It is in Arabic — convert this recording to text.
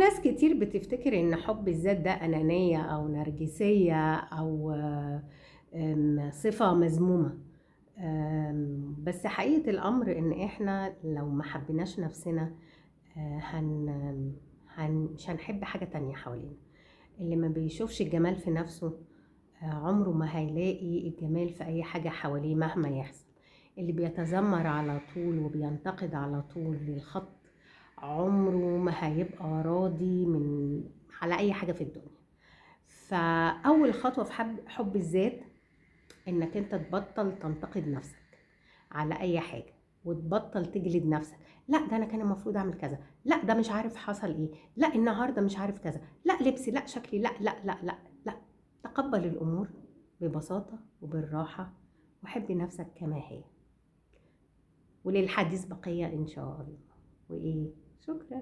ناس كتير بتفتكر ان حب الذات ده انانية او نرجسية او صفة مذمومة. بس حقيقة الامر ان احنا لو ما حبيناش نفسنا آه، هن مش هنحب حاجة تانية حوالينا. اللي ما بيشوفش الجمال في نفسه عمره ما هيلاقي الجمال في اي حاجة حواليه مهما يحصل. اللي بيتذمر على طول وبينتقد على طول للخط عمره ما هيبقى راضي على اي حاجة في الدنيا. فاول خطوة في حب الذات انك انت تبطل تنتقد نفسك على اي حاجة، وتبطل تجلد نفسك. لا ده انا كان المفروض اعمل كذا، لا ده مش عارف حصل ايه، لا النهارده مش عارف كذا، لا لبسي، لا شكلي، لا لا لا لا لا. تقبل الامور ببساطة وبالراحة، وحب نفسك كما هي، وللحديث بقية ان شاء الله. وايه، شكرا.